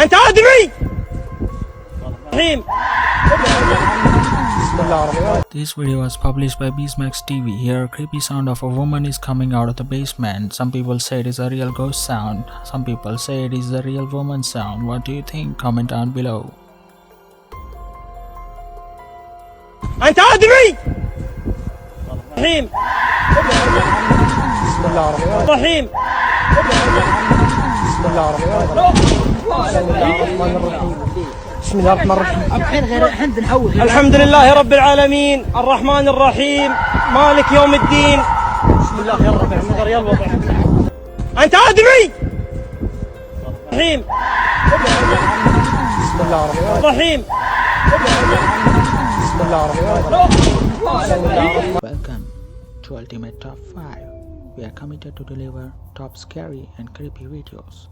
أنت أدمي. رحيم. This video was published by Beesmax TV. Here, a creepy sound of a woman is coming out of the basement. Some people say it is a real ghost sound. Some people say it is a real woman sound. What do you think? Comment down below. أنت أدمي. رحيم. رحيم. بسم الله الرحمن الرحيم. بخير غير الحمد نحوش. الحمد لله رب العالمين الرحمن الرحيم مالك يوم الدين. بسم الله يا رب يلا. أنت أدمي. رحيم. بسم الله الرحمن رحيم. بسم الله الرحمن Welcome to Ultimate Top 5. We are committed to deliver top scary and creepy videos.